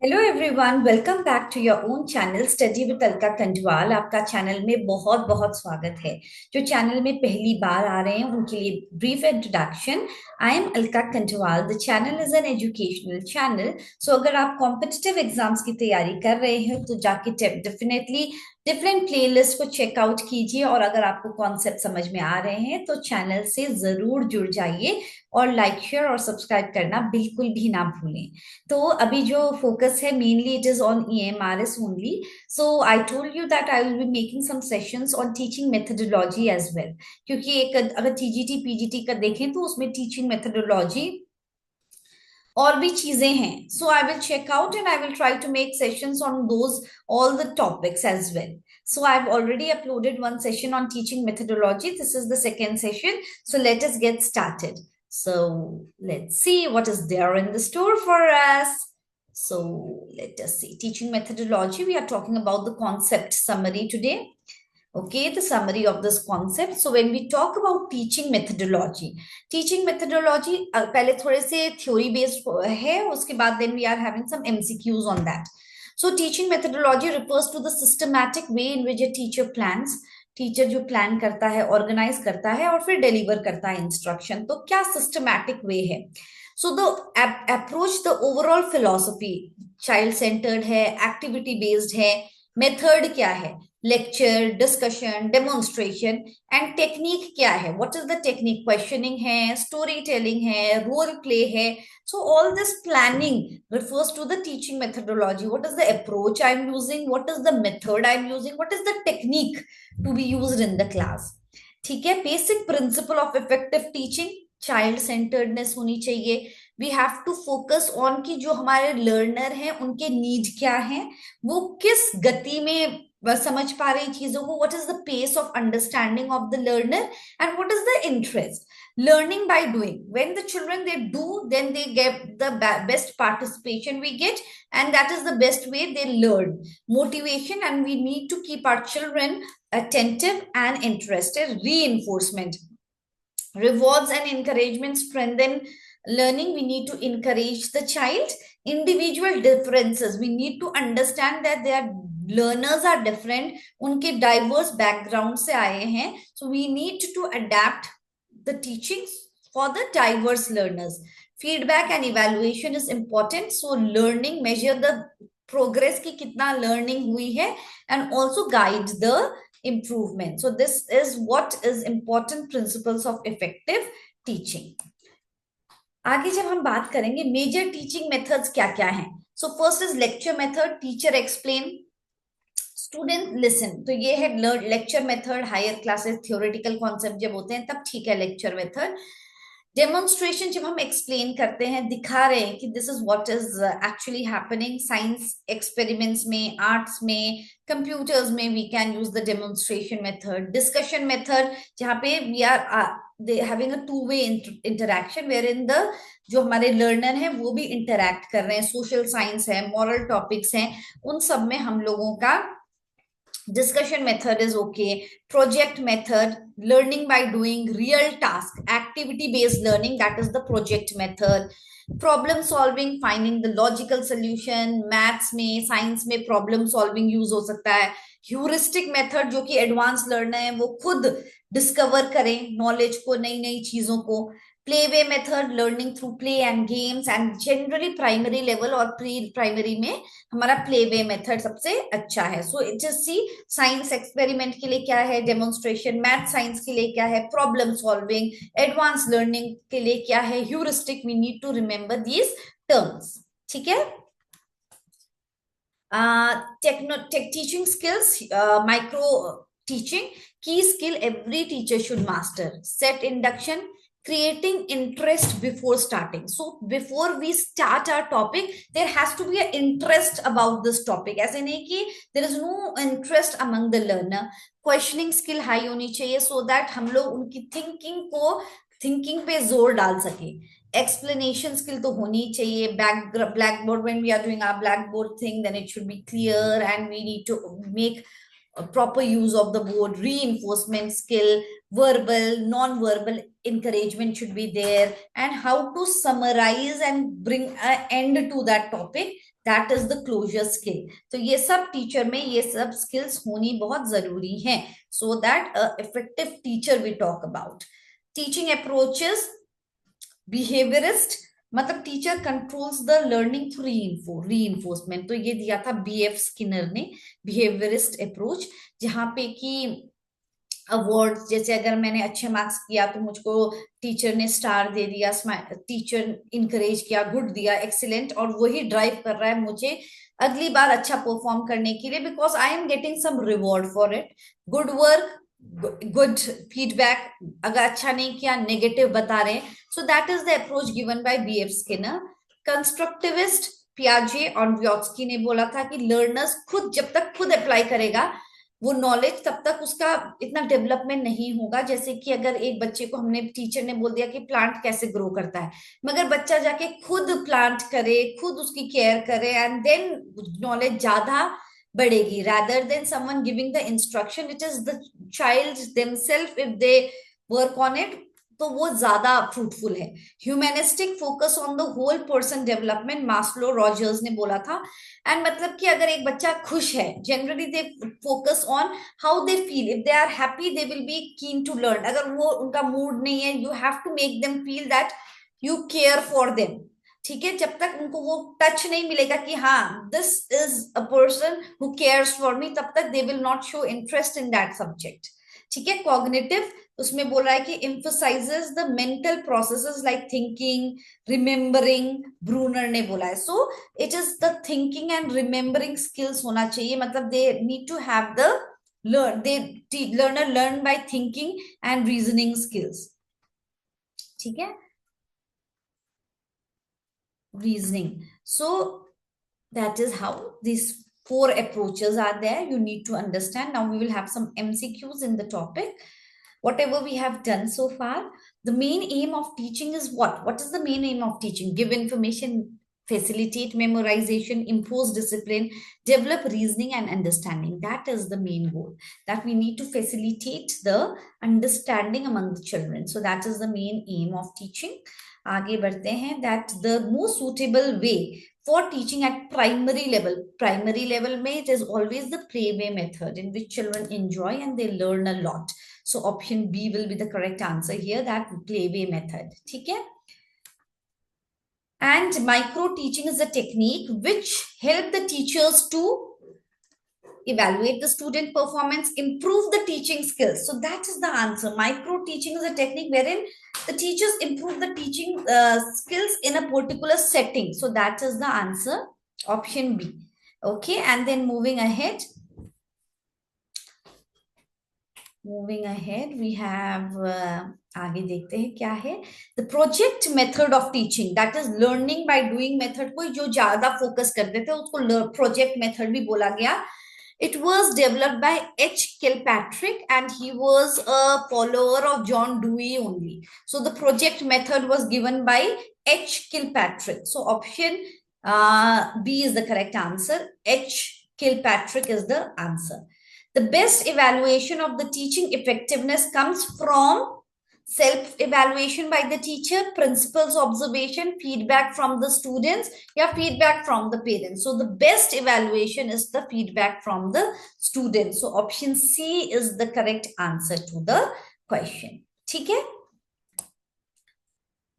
Hello everyone, welcome back to your own channel study with Alka Kandwal. आपका channel में बहुत बहुत स्वागत है। जो चैनल में पहली बार आ रहे हैं उनके लिए brief introduction. I am Alka Kandwal. The channel is an educational channel. So अगर आप कॉम्पिटिटिव एग्जाम्स की तैयारी कर रहे हैं तो जाके डेफिनेटली डिफरेंट प्लेलिस्ट को चेकआउट कीजिए, और अगर आपको कॉन्सेप्ट समझ में आ रहे हैं तो चैनल से जरूर जुड़ जाइए और लाइक शेयर और सब्सक्राइब करना बिल्कुल भी ना भूलें। तो अभी जो फोकस है mainly it is on EMRS ओनली। So I told you that I will be making some sessions on teaching methodology as well, क्योंकि एक अगर TGT PGT का देखें तो उसमें टीचिंग मेथडोलॉजी और भी चीजें हैं। So I will check out and I will try to make sessions on those all the topics as well. So I've already uploaded one session on teaching methodology. This is the second session. So let us get started. So let's see what is there in the store for us. So let us see. Teaching methodology. We are talking about the concept summary today. Okay, the summary of this concept. So when we talk about teaching methodology पहले थोड़े से theory based है, उसके बाद then we are having some MCQs on that. So teaching methodology refers to the systematic way in which a teacher plans. Teacher जो plan करता है, organise करता है और फिर डिलीवर करता है इंस्ट्रक्शन, तो क्या सिस्टमैटिक वे है। So the approach, the overall philosophy child centred है, एक्टिविटी बेस्ड है। मेथड क्या है, lecture, discussion, demonstration. And technique क्या है, what is the technique, questioning है, स्टोरी टेलिंग है, रोल प्ले है। So all this planning refers to the teaching methodology. What is the approach I'm using? What is the method I'm using? What is the technique to be used in the class? ठीक है। Basic principle of effective teaching, child centredness होनी चाहिए। We have to focus on कि जो हमारे learner हैं उनके need क्या हैं, वो किस गति में बस समझ पा रही चीजों को, what is the pace of understanding of the learner and what is the interest. Learning by doing, when the children they do, then they get the best participation we get, and that is the best way they learn. Motivation, and we need to keep our children attentive and interested. Reinforcement, rewards and encouragement strengthen learning. We need to encourage the child. Individual differences, we need to understand that their learners are different, उनके diverse background से आए हैं, so we need to adapt the teachings for the diverse learners. Feedback and evaluation is important. So learning, measure the progress की कितना learning हुई है, and also guide the improvement. So this is what is important principles of effective teaching. आगे जब हम बात करेंगे major teaching methods क्या क्या हैं, so first is lecture method, teacher explain, student listen. तो ये है lecture method. Higher classes theoretical concept जब होते हैं तब ठीक है लेक्चर मेथड। डेमोन्स्ट्रेशन, जब हम एक्सप्लेन करते हैं, दिखा रहे हैं कि this is what is actually happening. Science experiments में, आर्ट्स में, कंप्यूटर्स में we can use the demonstration method. Discussion method, जहाँ पे we are having a two way interaction where in the जो हमारे लर्नर हैं वो भी इंटरेक्ट कर रहे हैं। सोशल साइंस है, मॉरल टॉपिक्स हैं, उन सब में हम लोगों का discussion method is okay. Project method, learning by doing, real task, activity based learning, that is the project method. Problem solving, finding the logical solution, maths में, science में problem solving use हो सकता है। heuristic method, जो कि advance learner है वो खुद डिस्कवर करें नॉलेज को, नई नई चीजों को। Play way method, learning through play and games, and generally primary level और प्री प्राइमरी में हमारा प्ले वे मेथड सबसे अच्छा है। So it is see, science experiment के लिए क्या है डेमोन्स्ट्रेशन, मैथ साइंस के लिए क्या है प्रॉब्लम सॉल्विंग, एडवांस लर्निंग के लिए क्या है heuristic. We need to remember these terms, ठीक है। टीचिंग स्किल्स, माइक्रो टीचिंग, की skill every teacher should master. Set induction, creating interest before starting. So before we start our topic, there has to be an interest about this topic. ऐसे नहीं कि there is no interest among the learner. Questioning skill high होनी चाहिए so that हम लोग उनकी thinking पे जोर डाल सके। एक्सप्लेनेशन स्किल तो होनी चाहिए। Blackboard, when we are doing our blackboard thing, then it should be clear and we need to make proper use of the board, reinforcement skill, verbal, non-verbal encouragement should be there, and how to summarize and bring an end to that topic, that is the closure skill. तो ये सब teacher में ये सब skills होनी बहुत जरूरी है, so that effective teacher we talk about. Teaching approaches, behaviorist, मतलब teacher controls the learning through reinforcement, तो ये दिया था बीएफ स्किनर ने, बिहेवियरिस्ट अप्रोच, जहां पे कि अवार्ड्स, जैसे अगर मैंने अच्छे मार्क्स किया तो मुझको टीचर ने स्टार दे दिया, टीचर इनकरेज किया, गुड दिया, एक्सीलेंट, और वही ड्राइव कर रहा है मुझे अगली बार अच्छा परफॉर्म करने के लिए, because I am getting some reward for it. Good work, good feedback, अगर अच्छा नहीं किया नेगेटिव बता रहे हैं. So that is the approach given by B F Skinner. Constructivist, पियाजे और व्योत्स्की ने बोला था कि लर्नर्स खुद, जब तक खुद अप्लाई करेगा वो नॉलेज, तब तक उसका इतना डेवलपमेंट नहीं होगा. जैसे कि अगर एक बच्चे को हमने, टीचर ने बोल दिया कि प्लांट कैसे ग्रो करता है, मगर बच्चा जाके खुद प्लांट करे, खुद उसकी केयर करे, एंड देन नॉलेज ज्यादा बढ़ेगी, rather than someone giving the instruction, which is the child themselves, if they work on it, तो वो ज्यादा फ्रूटफुल है. Humanistic, focus on the whole person development, Maslow Rogers ने बोला था. एंड मतलब कि अगर एक बच्चा खुश है, generally they focus on how they feel, if they are happy they will be keen to learn. अगर वो उनका मूड नहीं है, you have to make them feel that you care for them. ठीक है, जब तक उनको वो टच नहीं मिलेगा कि हाँ this is a person who cares for me, तब तक they will not show interest in that subject. ठीक है. कॉग्निटिव, उसमें बोल रहा है कि emphasizes the mental processes like thinking, remembering, Bruner ने बोला है. so it is the thinking and remembering skills होना चाहिए, मतलब they need to have the learner learn by thinking and reasoning skills. ठीक है, reasoning. So that is how these four approaches are there. You need to understand. Now we will have some MCQs in the topic. Whatever we have done so far, the main aim of teaching is what? What is the main aim of teaching? Give information, facilitate memorization, impose discipline, develop reasoning and understanding. That is the main goal, that we need to facilitate the understanding among the children. So that is the main aim of teaching. आगे बढ़ते हैं. That the most suitable way for teaching at primary level में it is always the play way method, in which children enjoy and they learn a lot. So option B will be the correct answer here, that play way method. ठीक है. And micro teaching is a technique which help the teachers to evaluate the student performance, improve the teaching skills. So that is the answer. Micro teaching is a technique wherein the teachers improve the teaching skills in a particular setting. So that is the answer, option B. Okay, and then moving ahead, we have आगे देखते हैं क्या है. The project method of teaching, that is learning by doing method को जो ज्यादा focus करते थे उसको project method भी बोला गया. It was developed by H. Kilpatrick and he was a follower of John Dewey only. So the project method was given by H. Kilpatrick. So option B is the correct answer. H. Kilpatrick is the answer. The best evaluation of the teaching effectiveness comes from self-evaluation by the teacher, principal's observation, feedback from the students, या feedback from the parents. So the best evaluation is the feedback from the students. So option C is the correct answer to the question. ठीक है?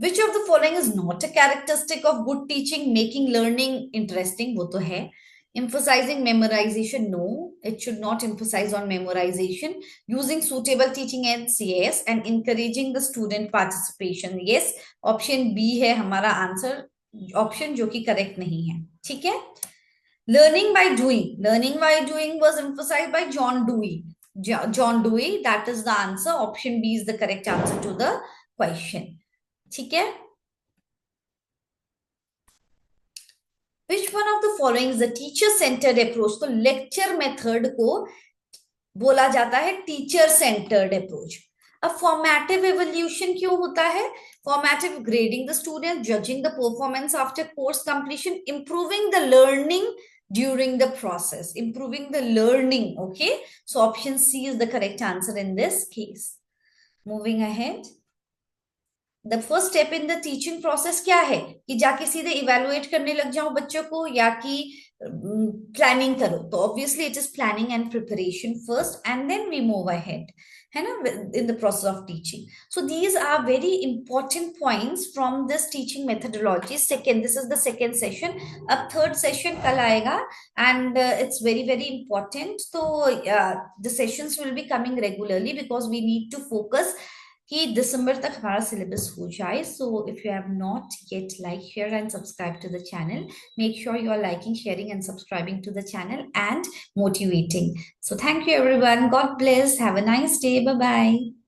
Which of the following is not a characteristic of good teaching? Making learning interesting, वो तो है. Emphasizing memorization, no, it should not emphasize on memorization. Using suitable teaching aids, yes, and encouraging the student participation, yes. Option B है हमारा answer, option जो कि correct नहीं है. ठीक है. Learning by doing was emphasized by John Dewey. That is the answer. Option B is the correct answer to the question. ठीक है. Which one of the following is a teacher-centered approach? तो lecture method को बोला जाता है teacher-centered approach. अब formative evaluation क्यों होता है? Formative, grading the students, judging the performance after course completion, improving the learning during the process, improving the learning. Okay, so option C is the correct answer in this case. Moving ahead, the first step in the teaching process क्या है कि जाके सीधे evaluate करने लग जाओ बच्चों को या कि प्लानिंग करो? तो obviously it is planning and preparation first and then we move ahead, है ना, in the process of teaching. So these are very important points from this teaching methodology. Second, this is the second session. अब third session कल आएगा and it's very very important. तो the sessions will be coming regularly because we need to focus कि दिसंबर तक हमारा syllabus हो जाए. So if you have not yet like, share and subscribe to the channel, make sure you are liking, sharing and subscribing to the channel and motivating. So thank you everyone. God bless. Have a nice day. Bye bye.